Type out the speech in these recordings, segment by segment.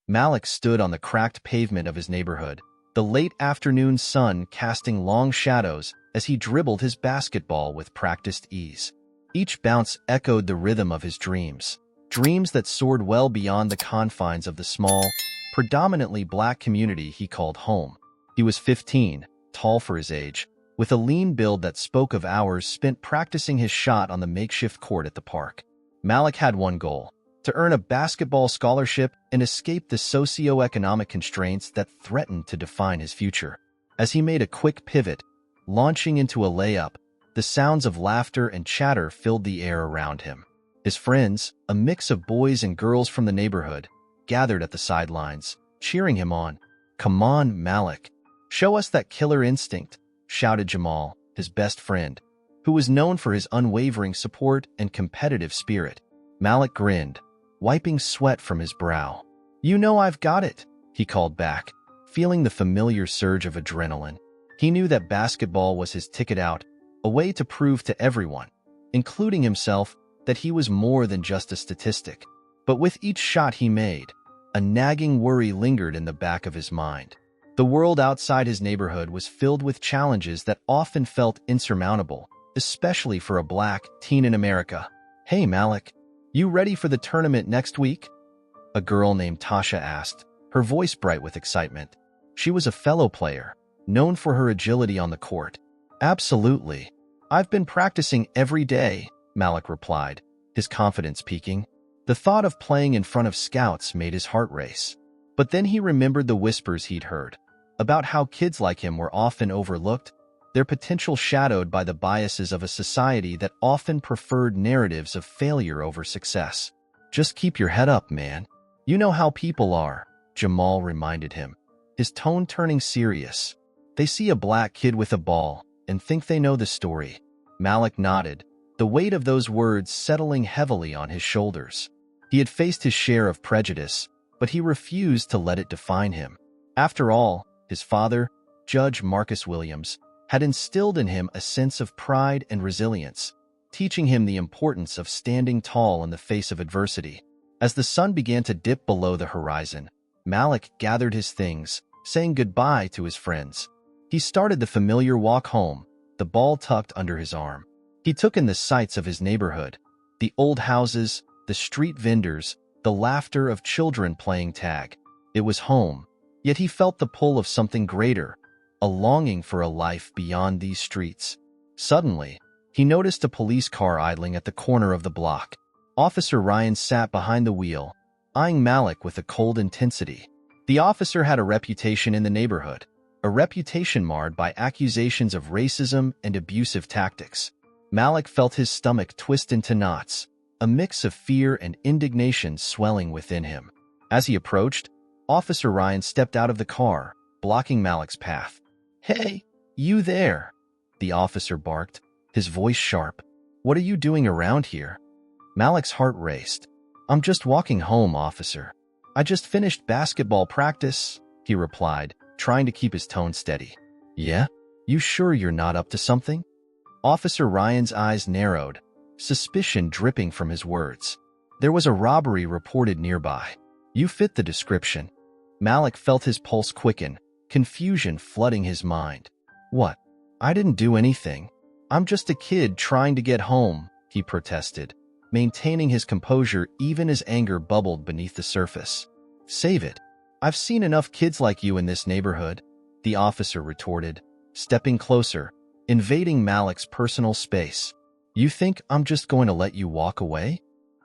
Malik stood on the cracked pavement of his neighborhood, the late afternoon sun casting long shadows as he dribbled his basketball with practiced ease. Each bounce echoed the rhythm of his dreams, dreams that soared well beyond the confines of the small, predominantly black community he called home. He was 15, tall for his age, with a lean build that spoke of hours spent practicing his shot on the makeshift court at the park. Malik had one goal: to earn a basketball scholarship and escape the socio-economic constraints that threatened to define his future. As he made a quick pivot, launching into a layup, the sounds of laughter and chatter filled the air around him. His friends, a mix of boys and girls from the neighborhood, gathered at the sidelines, cheering him on. "Come on, Malik. Show us that killer instinct," shouted Jamal, his best friend, who was known for his unwavering support and competitive spirit. Malik grinned, wiping sweat from his brow. "You know I've got it," he called back, feeling the familiar surge of adrenaline. He knew that basketball was his ticket out, a way to prove to everyone, including himself, that he was more than just a statistic. But with each shot he made, a nagging worry lingered in the back of his mind. The world outside his neighborhood was filled with challenges that often felt insurmountable, especially for a black teen in America. "Hey, Malik, you ready for the tournament next week?" a girl named Tasha asked, her voice bright with excitement. She was a fellow player, known for her agility on the court. "Absolutely. I've been practicing every day," Malik replied, his confidence peaking. The thought of playing in front of scouts made his heart race. But then he remembered the whispers he'd heard about how kids like him were often overlooked, their potential shadowed by the biases of a society that often preferred narratives of failure over success. "Just keep your head up, man. You know how people are," Jamal reminded him, his tone turning serious. "They see a black kid with a ball and think they know the story." Malik nodded, the weight of those words settling heavily on his shoulders. He had faced his share of prejudice, but he refused to let it define him. After all, his father, Judge Marcus Williams, had instilled in him a sense of pride and resilience, teaching him the importance of standing tall in the face of adversity. As the sun began to dip below the horizon, Malik gathered his things, saying goodbye to his friends. He started the familiar walk home, the ball tucked under his arm. He took in the sights of his neighborhood, the old houses, the street vendors, the laughter of children playing tag. It was home, yet he felt the pull of something greater, a longing for a life beyond these streets. Suddenly, he noticed a police car idling at the corner of the block. Officer Ryan sat behind the wheel, eyeing Malik with a cold intensity. The officer had a reputation in the neighborhood, a reputation marred by accusations of racism and abusive tactics. Malik felt his stomach twist into knots, a mix of fear and indignation swelling within him. As he approached, Officer Ryan stepped out of the car, blocking Malik's path. "Hey, you there!" the officer barked, his voice sharp. "What are you doing around here?" Malik's heart raced. "I'm just walking home, officer. I just finished basketball practice," he replied, trying to keep his tone steady. "Yeah? You sure you're not up to something?" Officer Ryan's eyes narrowed, suspicion dripping from his words. "There was a robbery reported nearby. You fit the description." Malik felt his pulse quicken, confusion flooding his mind. "What? I didn't do anything. I'm just a kid trying to get home," he protested, maintaining his composure even as anger bubbled beneath the surface. "Save it. I've seen enough kids like you in this neighborhood," the officer retorted, stepping closer, invading Malik's personal space. "You think I'm just going to let you walk away?"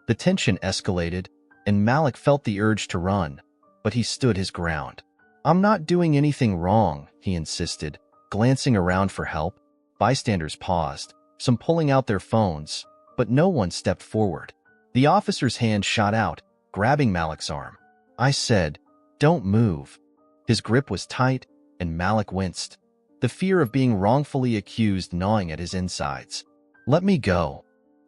The tension escalated, and Malik felt the urge to run, but he stood his ground. "I'm not doing anything wrong," he insisted, glancing around for help. Bystanders paused, some pulling out their phones, but no one stepped forward. The officer's hand shot out, grabbing Malik's arm. "I said, don't move." His grip was tight, and Malik winced, the fear of being wrongfully accused gnawing at his insides. "Let me go,"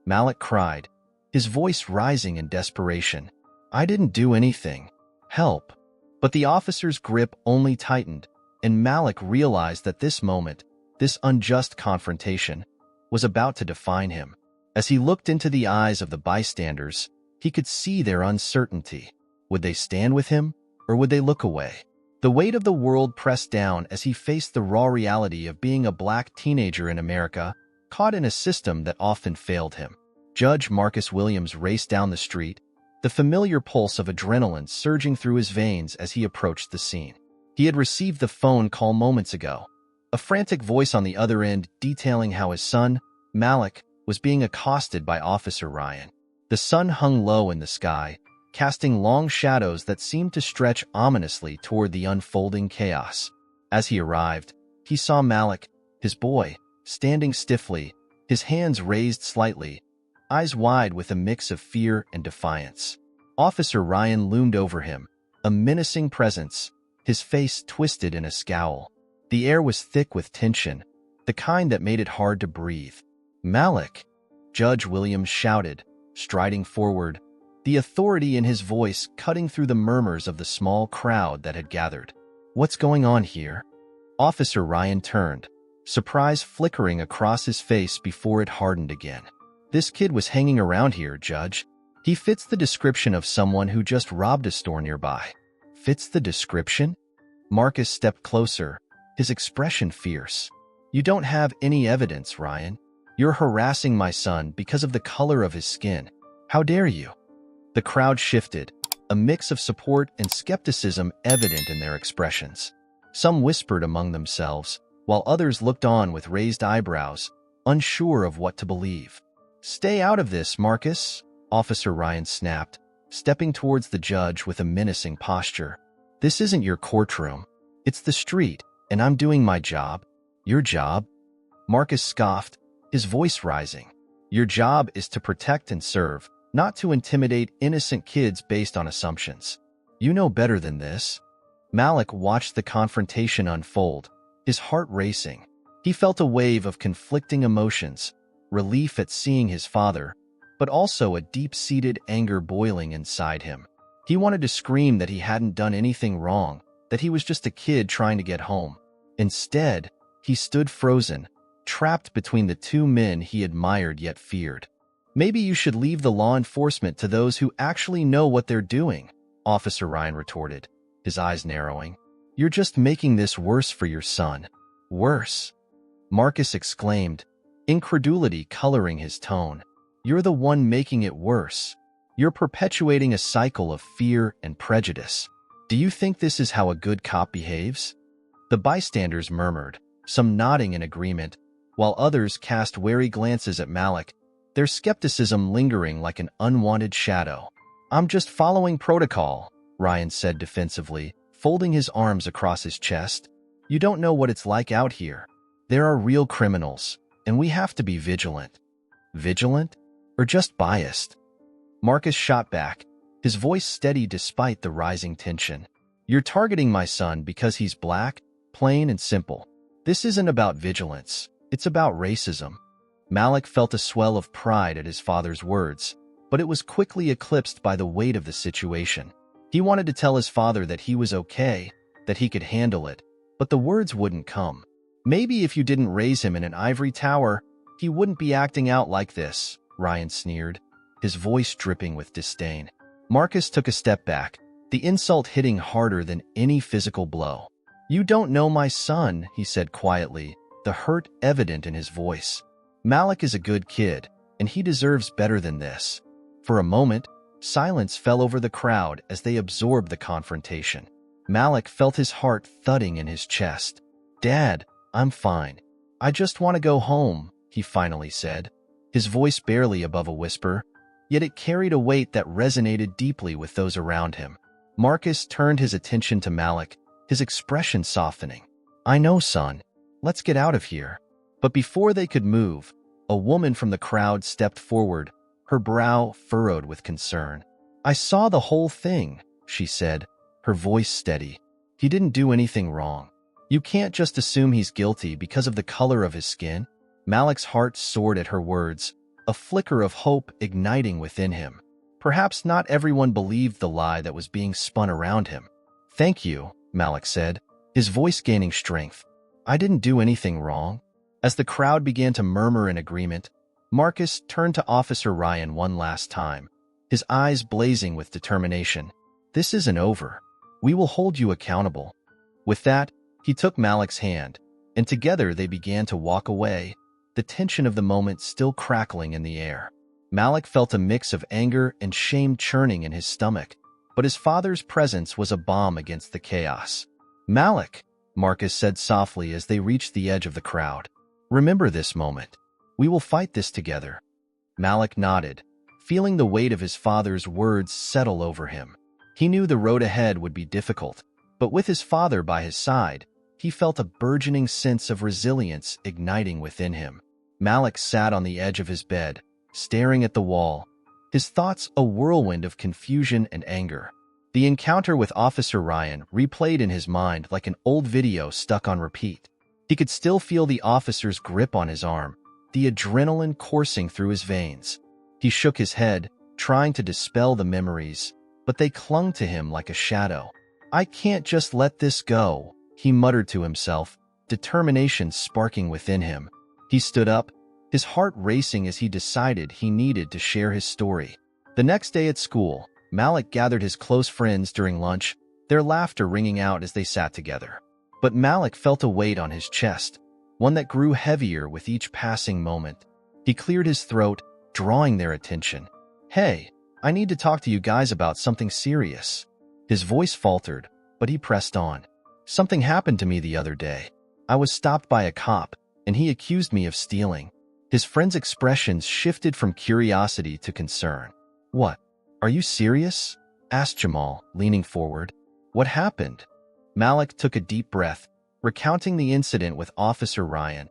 Malik cried, his voice rising in desperation. "I didn't do anything. Help." But the officer's grip only tightened, and Malik realized that this moment, this unjust confrontation, was about to define him. As he looked into the eyes of the bystanders, he could see their uncertainty. Would they stand with him, or would they look away? The weight of the world pressed down as he faced the raw reality of being a black teenager in America, caught in a system that often failed him. Judge Marcus Williams raced down the street, the familiar pulse of adrenaline surging through his veins as he approached the scene. He had received the phone call moments ago, a frantic voice on the other end detailing how his son, Malik, was being accosted by Officer Ryan. The sun hung low in the sky, casting long shadows that seemed to stretch ominously toward the unfolding chaos. As he arrived, he saw Malik, his boy, standing stiffly, his hands raised slightly, eyes wide with a mix of fear and defiance. Officer Ryan loomed over him, a menacing presence, his face twisted in a scowl. The air was thick with tension, the kind that made it hard to breathe. "Malik," Judge Williams shouted, striding forward, the authority in his voice cutting through the murmurs of the small crowd that had gathered. "What's going on here?" Officer Ryan turned, surprise flickering across his face before it hardened again. "This kid was hanging around here, Judge. He fits the description of someone who just robbed a store nearby." "Fits the description?" Marcus stepped closer, his expression fierce. "You don't have any evidence, Ryan. You're harassing my son because of the color of his skin. How dare you?" The crowd shifted, a mix of support and skepticism evident in their expressions. Some whispered among themselves, while others looked on with raised eyebrows, unsure of what to believe. "Stay out of this, Marcus," Officer Ryan snapped, stepping towards the judge with a menacing posture. "This isn't your courtroom. It's the street, and I'm doing my job." "Your job?" Marcus scoffed, his voice rising. "Your job is to protect and serve, not to intimidate innocent kids based on assumptions. You know better than this." Malik watched the confrontation unfold, his heart racing. He felt a wave of conflicting emotions, relief at seeing his father, but also a deep-seated anger boiling inside him. He wanted to scream that he hadn't done anything wrong, that he was just a kid trying to get home. Instead, he stood frozen, trapped between the two men he admired yet feared. "Maybe you should leave the law enforcement to those who actually know what they're doing," Officer Ryan retorted, his eyes narrowing. "You're just making this worse for your son." "Worse?" Marcus exclaimed, incredulity coloring his tone. "You're the one making it worse. You're perpetuating a cycle of fear and prejudice. Do you think this is how a good cop behaves?" The bystanders murmured, some nodding in agreement, while others cast wary glances at Malik, their skepticism lingering like an unwanted shadow. "I'm just following protocol," Ryan said defensively, folding his arms across his chest. "You don't know what it's like out here. There are real criminals, and we have to be vigilant." "Vigilant? Or just biased?" Marcus shot back, his voice steady despite the rising tension. "You're targeting my son because he's black, plain and simple. This isn't about vigilance. It's about racism." Malik felt a swell of pride at his father's words, but it was quickly eclipsed by the weight of the situation. He wanted to tell his father that he was okay, that he could handle it, but the words wouldn't come. "Maybe if you didn't raise him in an ivory tower, he wouldn't be acting out like this," Ryan sneered, his voice dripping with disdain. Marcus took a step back, the insult hitting harder than any physical blow. "You don't know my son," he said quietly, the hurt evident in his voice. "Malik is a good kid, and he deserves better than this." For a moment, silence fell over the crowd as they absorbed the confrontation. Malik felt his heart thudding in his chest. "Dad, I'm fine. I just want to go home," he finally said, his voice barely above a whisper, yet it carried a weight that resonated deeply with those around him. Marcus turned his attention to Malik, his expression softening. "I know, son. Let's get out of here." But before they could move, a woman from the crowd stepped forward, her brow furrowed with concern. "I saw the whole thing," she said, her voice steady. "He didn't do anything wrong. You can't just assume he's guilty because of the color of his skin." Malik's heart soared at her words, a flicker of hope igniting within him. Perhaps not everyone believed the lie that was being spun around him. "Thank you," Malik said, his voice gaining strength. "I didn't do anything wrong." As the crowd began to murmur in agreement, Marcus turned to Officer Ryan one last time, his eyes blazing with determination. "This isn't over. We will hold you accountable." With that, he took Malik's hand, and together they began to walk away, the tension of the moment still crackling in the air. Malik felt a mix of anger and shame churning in his stomach, but his father's presence was a balm against the chaos. "Malik," Marcus said softly as they reached the edge of the crowd, "remember this moment. We will fight this together." Malik nodded, feeling the weight of his father's words settle over him. He knew the road ahead would be difficult, but with his father by his side, he felt a burgeoning sense of resilience igniting within him. Malik sat on the edge of his bed, staring at the wall, his thoughts a whirlwind of confusion and anger. The encounter with Officer Ryan replayed in his mind like an old video stuck on repeat. He could still feel the officer's grip on his arm, the adrenaline coursing through his veins. He shook his head, trying to dispel the memories, but they clung to him like a shadow. "I can't just let this go," he muttered to himself, determination sparking within him. He stood up, his heart racing as he decided he needed to share his story. The next day at school, Malik gathered his close friends during lunch, their laughter ringing out as they sat together. But Malik felt a weight on his chest, one that grew heavier with each passing moment. He cleared his throat, drawing their attention. "Hey, I need to talk to you guys about something serious." His voice faltered, but he pressed on. "Something happened to me the other day. I was stopped by a cop, and he accused me of stealing." His friend's expressions shifted from curiosity to concern. "What? Are you serious?" asked Jamal, leaning forward. "What happened?" Malik took a deep breath, recounting the incident with Officer Ryan,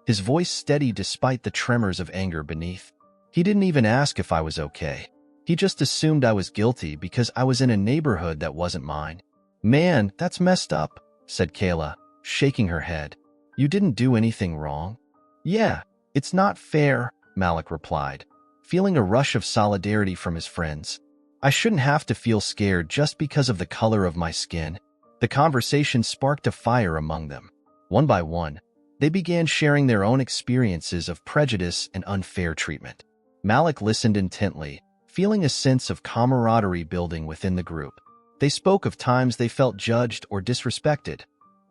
his voice steady despite the tremors of anger beneath. "He didn't even ask if I was okay. He just assumed I was guilty because I was in a neighborhood that wasn't mine." "Man, that's messed up," said Kayla, shaking her head. "You didn't do anything wrong." "Yeah, it's not fair," Malik replied, feeling a rush of solidarity from his friends. "I shouldn't have to feel scared just because of the color of my skin." The conversation sparked a fire among them. One by one, they began sharing their own experiences of prejudice and unfair treatment. Malik listened intently, feeling a sense of camaraderie building within the group. They spoke of times they felt judged or disrespected,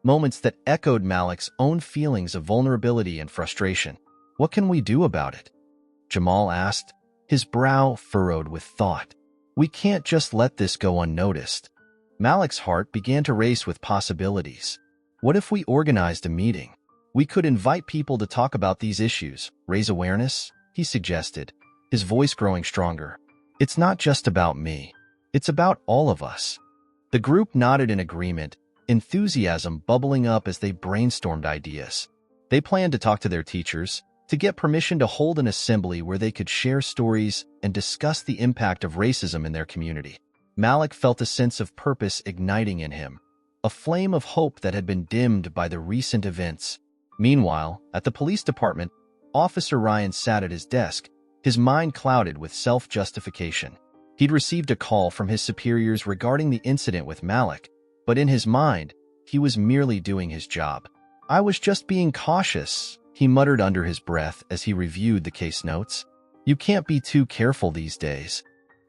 moments that echoed Malik's own feelings of vulnerability and frustration. "What can we do about it?" Jamal asked, his brow furrowed with thought. "We can't just let this go unnoticed." Malik's heart began to race with possibilities. What if we organized a meeting? We could invite people to talk about these issues, raise awareness, he suggested, his voice growing stronger. "It's not just about me. It's about all of us." The group nodded in agreement, enthusiasm bubbling up as they brainstormed ideas. They planned to talk to their teachers, to get permission to hold an assembly where they could share stories and discuss the impact of racism in their community. Malik felt a sense of purpose igniting in him, a flame of hope that had been dimmed by the recent events. Meanwhile, at the police department, Officer Ryan sat at his desk, his mind clouded with self-justification. He'd received a call from his superiors regarding the incident with Malik, but in his mind, he was merely doing his job. "I was just being cautious," he muttered under his breath as he reviewed the case notes. "You can't be too careful these days."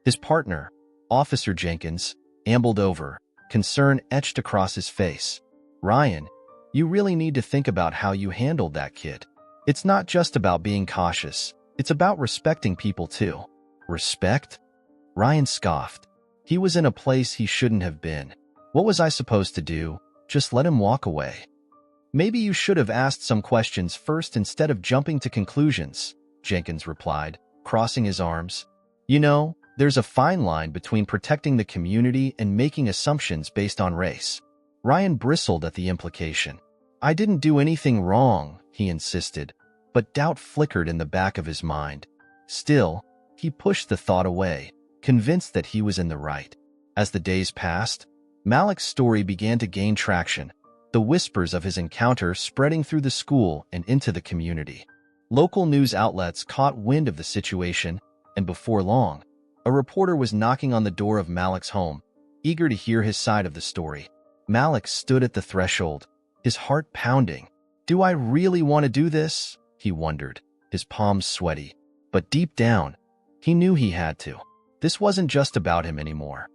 His partner, Officer Jenkins, ambled over, concern etched across his face. "Ryan, you really need to think about how you handled that kid. It's not just about being cautious, it's about respecting people too." "Respect?" Ryan scoffed. He was in a place he shouldn't have been. What was I supposed to do? Just let him walk away? "Maybe you should have asked some questions first instead of jumping to conclusions," Jenkins replied, crossing his arms. "You know, there's a fine line between protecting the community and making assumptions based on race." Ryan bristled at the implication. "I didn't do anything wrong," he insisted, but doubt flickered in the back of his mind. Still, he pushed the thought away, convinced that he was in the right. As the days passed, Malik's story began to gain traction, the whispers of his encounter spreading through the school and into the community. Local news outlets caught wind of the situation, and before long, a reporter was knocking on the door of Malik's home, eager to hear his side of the story. Malik stood at the threshold, his heart pounding. "Do I really want to do this?" he wondered, his palms sweaty. But deep down, he knew he had to. This wasn't just about him anymore.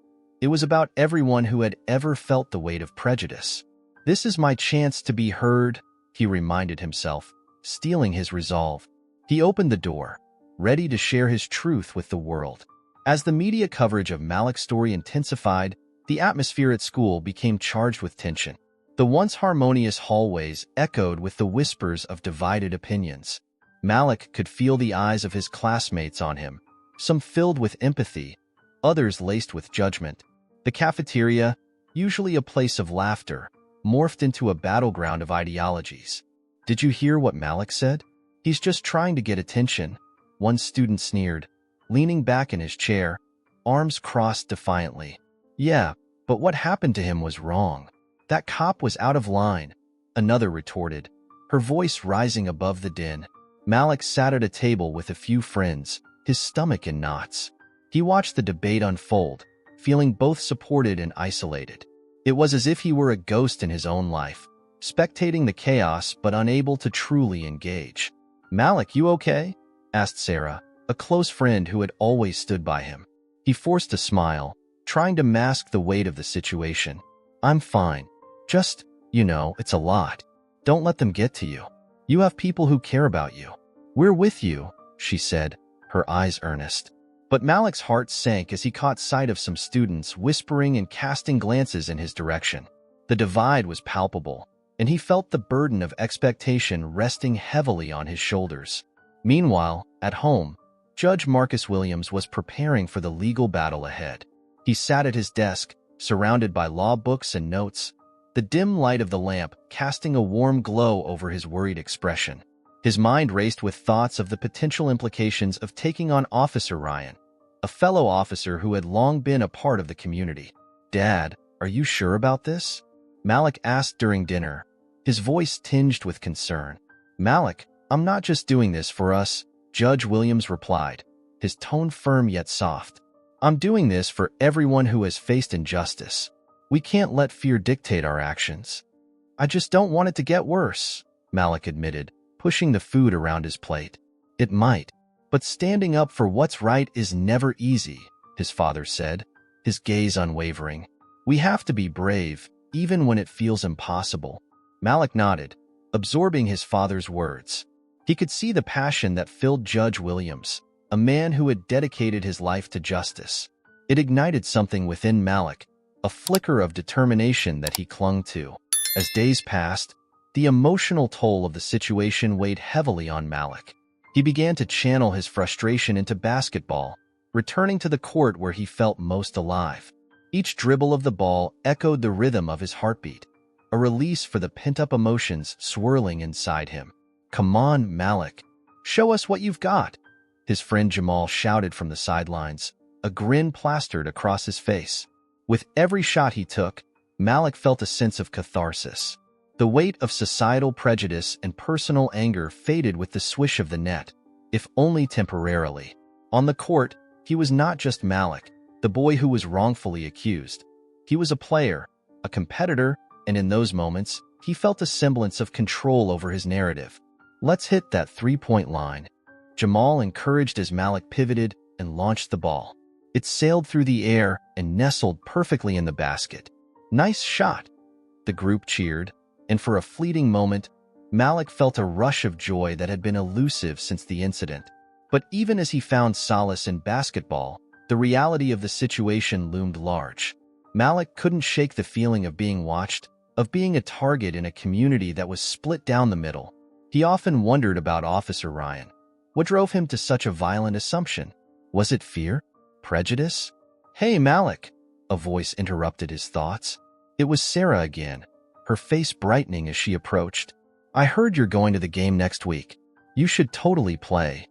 It was about everyone who had ever felt the weight of prejudice. "This is my chance to be heard," he reminded himself, steeling his resolve. He opened the door, ready to share his truth with the world. As the media coverage of Malik's story intensified, the atmosphere at school became charged with tension. The once harmonious hallways echoed with the whispers of divided opinions. Malik could feel the eyes of his classmates on him, some filled with empathy, others laced with judgment. The cafeteria, usually a place of laughter, morphed into a battleground of ideologies. "Did you hear what Malik said? He's just trying to get attention," one student sneered, leaning back in his chair, arms crossed defiantly. "Yeah, but what happened to him was wrong. That cop was out of line," another retorted, her voice rising above the din. Malik sat at a table with a few friends, his stomach in knots. He watched the debate unfold, feeling both supported and isolated. It was as if he were a ghost in his own life, spectating the chaos but unable to truly engage. "Malik, you okay?" asked Sarah, a close friend who had always stood by him. He forced a smile, trying to mask the weight of the situation. "I'm fine. Just, it's a lot. Don't let them get to you. You have people who care about you." "We're with you," she said, her eyes earnest. But Malik's heart sank as he caught sight of some students whispering and casting glances in his direction. The divide was palpable, and he felt the burden of expectation resting heavily on his shoulders. Meanwhile, at home, Judge Marcus Williams was preparing for the legal battle ahead. He sat at his desk, surrounded by law books and notes, the dim light of the lamp casting a warm glow over his worried expression. His mind raced with thoughts of the potential implications of taking on Officer Ryan, a fellow officer who had long been a part of the community. "Dad, are you sure about this?" Malik asked during dinner, his voice tinged with concern. "Malik, I'm not just doing this for us," Judge Williams replied, his tone firm yet soft. "I'm doing this for everyone who has faced injustice. We can't let fear dictate our actions." "I just don't want it to get worse," Malik admitted, pushing the food around his plate. "It might, but standing up for what's right is never easy," his father said, his gaze unwavering. "We have to be brave, even when it feels impossible." Malik nodded, absorbing his father's words. He could see the passion that filled Judge Williams, a man who had dedicated his life to justice. It ignited something within Malik, a flicker of determination that he clung to. As days passed, the emotional toll of the situation weighed heavily on Malik. He began to channel his frustration into basketball, returning to the court where he felt most alive. Each dribble of the ball echoed the rhythm of his heartbeat, a release for the pent-up emotions swirling inside him. "Come on, Malik. Show us what you've got," his friend Jamal shouted from the sidelines, a grin plastered across his face. With every shot he took, Malik felt a sense of catharsis. The weight of societal prejudice and personal anger faded with the swish of the net, if only temporarily. On the court, he was not just Malik, the boy who was wrongfully accused. He was a player, a competitor, and in those moments, he felt a semblance of control over his narrative. "Let's hit that three-point line," Jamal encouraged as Malik pivoted and launched the ball. It sailed through the air and nestled perfectly in the basket. "Nice shot," the group cheered, and for a fleeting moment, Malik felt a rush of joy that had been elusive since the incident. But even as he found solace in basketball, the reality of the situation loomed large. Malik couldn't shake the feeling of being watched, of being a target in a community that was split down the middle. He often wondered about Officer Ryan. What drove him to such a violent assumption? Was it fear? Prejudice? "Hey, Malik," a voice interrupted his thoughts. It was Sarah again, her face brightening as she approached. "I heard you're going to the game next week. You should totally play."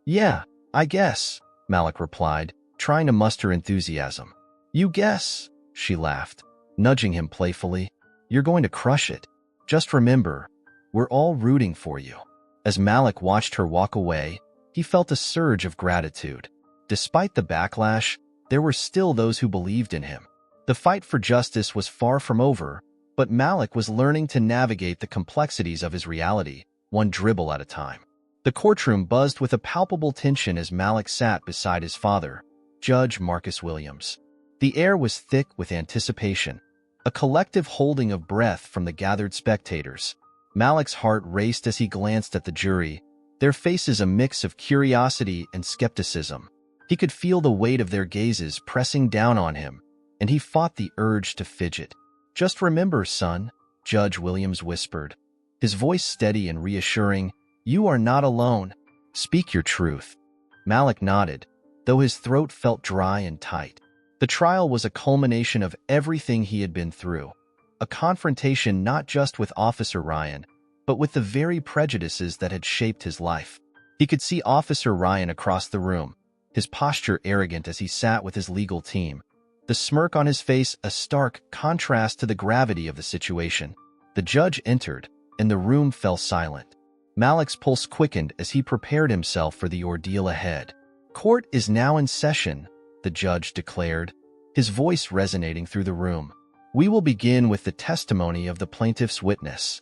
"Yeah, I guess," Malik replied, trying to muster enthusiasm. "You guess," she laughed, nudging him playfully. "You're going to crush it. Just remember, we're all rooting for you." As Malik watched her walk away, he felt a surge of gratitude. Despite the backlash, there were still those who believed in him. The fight for justice was far from over, but Malik was learning to navigate the complexities of his reality, one dribble at a time. The courtroom buzzed with a palpable tension as Malik sat beside his father, Judge Marcus Williams. The air was thick with anticipation, a collective holding of breath from the gathered spectators. Malik's heart raced as he glanced at the jury, their faces a mix of curiosity and skepticism. He could feel the weight of their gazes pressing down on him, and he fought the urge to fidget. "Just remember, son," Judge Williams whispered, his voice steady and reassuring, "you are not alone. Speak your truth." Malik nodded, though his throat felt dry and tight. The trial was a culmination of everything he had been through, a confrontation not just with Officer Ryan, but with the very prejudices that had shaped his life. He could see Officer Ryan across the room, his posture arrogant as he sat with his legal team, the smirk on his face a stark contrast to the gravity of the situation. The judge entered, and the room fell silent. Malik's pulse quickened as he prepared himself for the ordeal ahead. "Court is now in session," the judge declared, his voice resonating through the room. "We will begin with the testimony of the plaintiff's witness."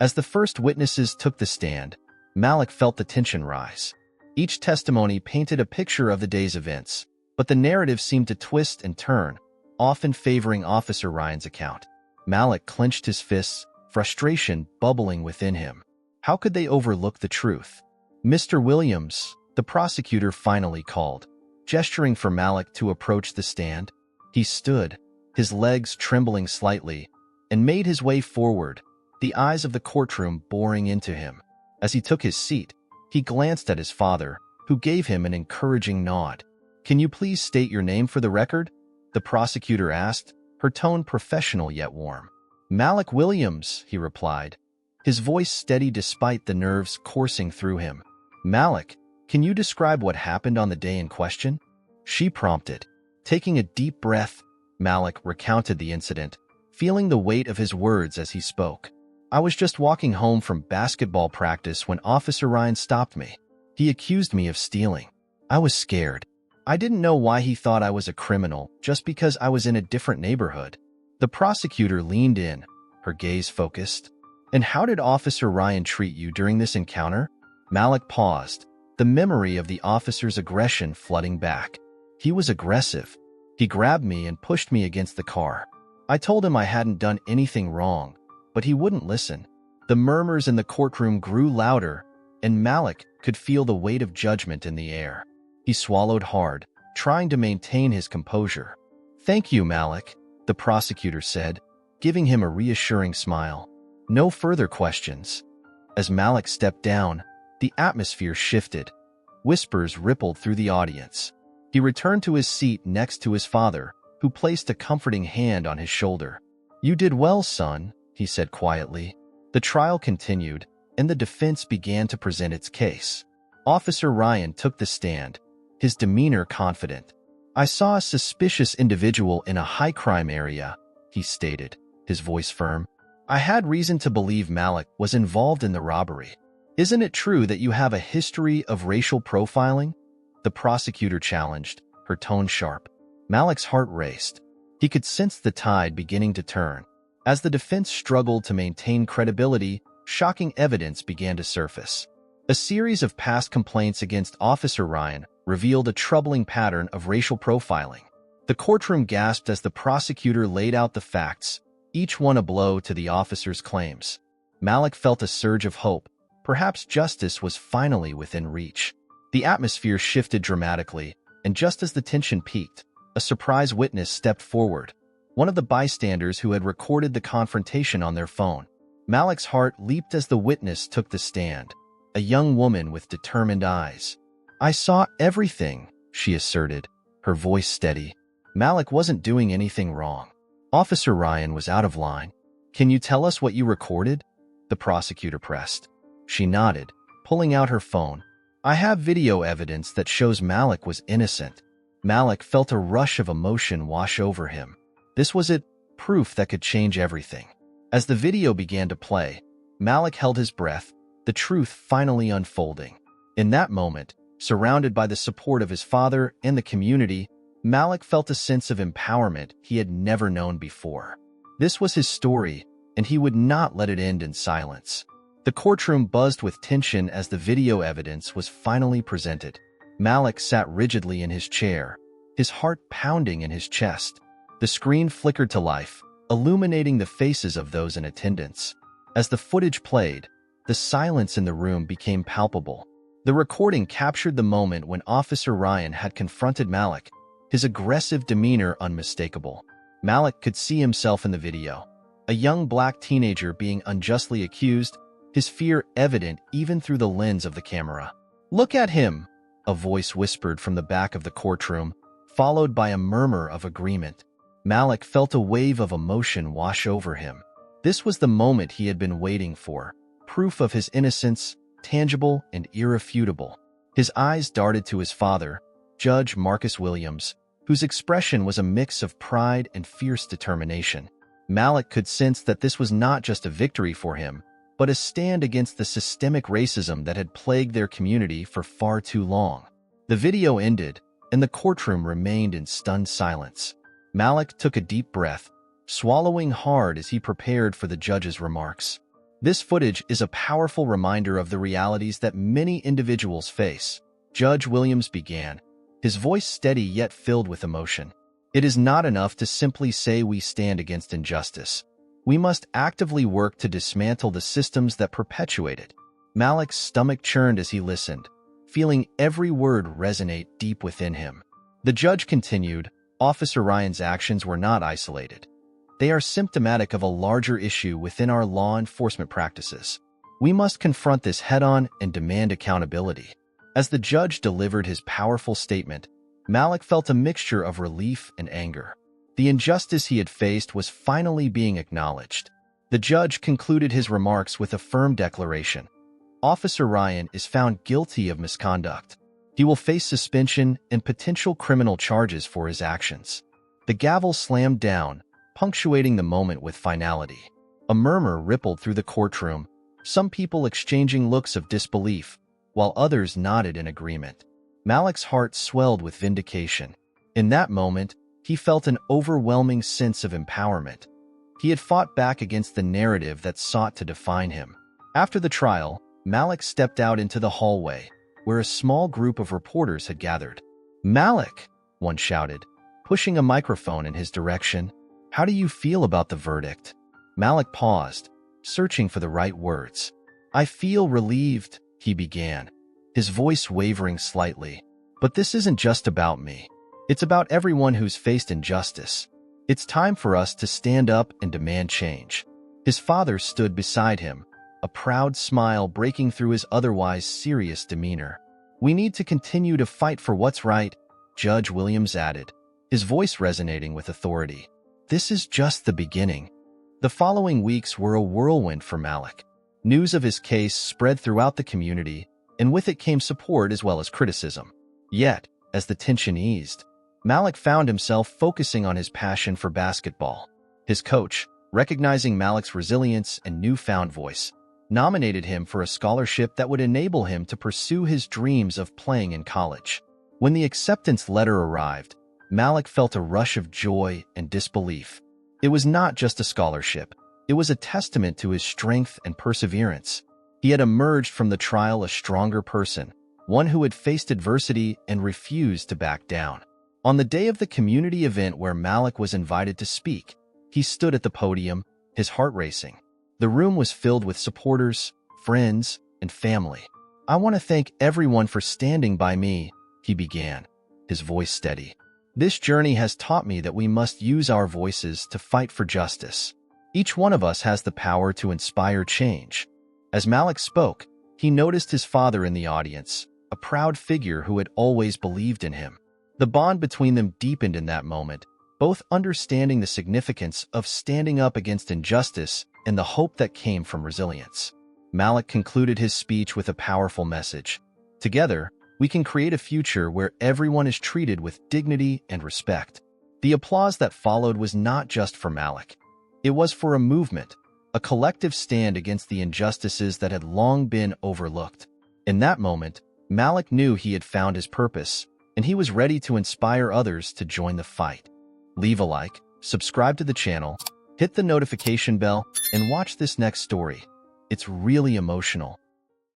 As the first witnesses took the stand, Malik felt the tension rise. Each testimony painted a picture of the day's events, but the narrative seemed to twist and turn, often favoring Officer Ryan's account. Malik clenched his fists, frustration bubbling within him. How could they overlook the truth? "Mr. Williams," the prosecutor finally called, gesturing for Malik to approach the stand. He stood, his legs trembling slightly, and made his way forward, the eyes of the courtroom boring into him. As he took his seat, he glanced at his father, who gave him an encouraging nod. "Can you please state your name for the record?" the prosecutor asked, her tone professional yet warm. "Malik Williams," he replied, his voice steady despite the nerves coursing through him. "Malik, can you describe what happened on the day in question?" she prompted. Taking a deep breath, Malik recounted the incident, feeling the weight of his words as he spoke. "I was just walking home from basketball practice when Officer Ryan stopped me. He accused me of stealing. I was scared. I didn't know why he thought I was a criminal just because I was in a different neighborhood." The prosecutor leaned in, her gaze focused. "And how did Officer Ryan treat you during this encounter?" Malik paused, the memory of the officer's aggression flooding back. "He was aggressive. He grabbed me and pushed me against the car. I told him I hadn't done anything wrong, but he wouldn't listen." The murmurs in the courtroom grew louder, and Malik could feel the weight of judgment in the air. He swallowed hard, trying to maintain his composure. "Thank you, Malik," the prosecutor said, giving him a reassuring smile. "No further questions." As Malik stepped down, the atmosphere shifted. Whispers rippled through the audience. He returned to his seat next to his father, who placed a comforting hand on his shoulder. "You did well, son," he said quietly. The trial continued, and the defense began to present its case. Officer Ryan took the stand, his demeanor confident. "I saw a suspicious individual in a high-crime area," he stated, his voice firm. "I had reason to believe Malik was involved in the robbery. Isn't it true that you have a history of racial profiling?" the prosecutor challenged, her tone sharp. Malik's heart raced. He could sense the tide beginning to turn. As the defense struggled to maintain credibility, shocking evidence began to surface. A series of past complaints against Officer Ryan revealed a troubling pattern of racial profiling. The courtroom gasped as the prosecutor laid out the facts, each one a blow to the officer's claims. Malik felt a surge of hope. Perhaps justice was finally within reach. The atmosphere shifted dramatically, and just as the tension peaked, a surprise witness stepped forward, one of the bystanders who had recorded the confrontation on their phone. Malik's heart leaped as the witness took the stand, a young woman with determined eyes. "I saw everything," she asserted, her voice steady. Malik wasn't doing anything wrong. Officer Ryan was out of line. "Can you tell us what you recorded?" the prosecutor pressed. She nodded, pulling out her phone. "I have video evidence that shows Malik was innocent." Malik felt a rush of emotion wash over him. This was it, proof that could change everything. As the video began to play, Malik held his breath, the truth finally unfolding. In that moment, surrounded by the support of his father and the community, Malik felt a sense of empowerment he had never known before. This was his story, and he would not let it end in silence. The courtroom buzzed with tension as the video evidence was finally presented. Malik sat rigidly in his chair, his heart pounding in his chest. The screen flickered to life, illuminating the faces of those in attendance. As the footage played, the silence in the room became palpable. The recording captured the moment when Officer Ryan had confronted Malik, his aggressive demeanor unmistakable. Malik could see himself in the video, a young black teenager being unjustly accused, his fear evident even through the lens of the camera. "Look at him," a voice whispered from the back of the courtroom, followed by a murmur of agreement. Malik felt a wave of emotion wash over him. This was the moment he had been waiting for, proof of his innocence, tangible and irrefutable. His eyes darted to his father, Judge Marcus Williams, whose expression was a mix of pride and fierce determination. Malik could sense that this was not just a victory for him, but a stand against the systemic racism that had plagued their community for far too long. The video ended, and the courtroom remained in stunned silence. Malik took a deep breath, swallowing hard as he prepared for the judge's remarks. This footage is a powerful reminder of the realities that many individuals face. Judge Williams began, his voice steady yet filled with emotion. "It is not enough to simply say we stand against injustice. We must actively work to dismantle the systems that perpetuate it." Malik's stomach churned as he listened, feeling every word resonate deep within him. The judge continued, "Officer Ryan's actions were not isolated. They are symptomatic of a larger issue within our law enforcement practices. We must confront this head-on and demand accountability." As the judge delivered his powerful statement, Malik felt a mixture of relief and anger. The injustice he had faced was finally being acknowledged. The judge concluded his remarks with a firm declaration. "Officer Ryan is found guilty of misconduct. He will face suspension and potential criminal charges for his actions." The gavel slammed down, punctuating the moment with finality. A murmur rippled through the courtroom, some people exchanging looks of disbelief, while others nodded in agreement. Malik's heart swelled with vindication. In that moment, he felt an overwhelming sense of empowerment. He had fought back against the narrative that sought to define him. After the trial, Malik stepped out into the hallway, where a small group of reporters had gathered. "Malik," one shouted, pushing a microphone in his direction, "how do you feel about the verdict?" Malik paused, searching for the right words. "I feel relieved," he began, his voice wavering slightly. "But this isn't just about me. It's about everyone who's faced injustice. It's time for us to stand up and demand change." His father stood beside him, a proud smile breaking through his otherwise serious demeanor. "We need to continue to fight for what's right," Judge Williams added, his voice resonating with authority. "This is just the beginning." The following weeks were a whirlwind for Malik. News of his case spread throughout the community, and with it came support as well as criticism. Yet, as the tension eased, Malik found himself focusing on his passion for basketball. His coach, recognizing Malik's resilience and newfound voice, nominated him for a scholarship that would enable him to pursue his dreams of playing in college. When the acceptance letter arrived, Malik felt a rush of joy and disbelief. It was not just a scholarship. It was a testament to his strength and perseverance. He had emerged from the trial a stronger person, one who had faced adversity and refused to back down. On the day of the community event where Malik was invited to speak, he stood at the podium, his heart racing. The room was filled with supporters, friends, and family. "I want to thank everyone for standing by me," he began, his voice steady. "This journey has taught me that we must use our voices to fight for justice. Each one of us has the power to inspire change." As Malik spoke, he noticed his father in the audience, a proud figure who had always believed in him. The bond between them deepened in that moment, both understanding the significance of standing up against injustice and the hope that came from resilience. Malik concluded his speech with a powerful message. "Together, we can create a future where everyone is treated with dignity and respect." The applause that followed was not just for Malik. It was for a movement, a collective stand against the injustices that had long been overlooked. In that moment, Malik knew he had found his purpose, and he was ready to inspire others to join the fight. Leave a like, subscribe to the channel, hit the notification bell, and watch this next story. It's really emotional.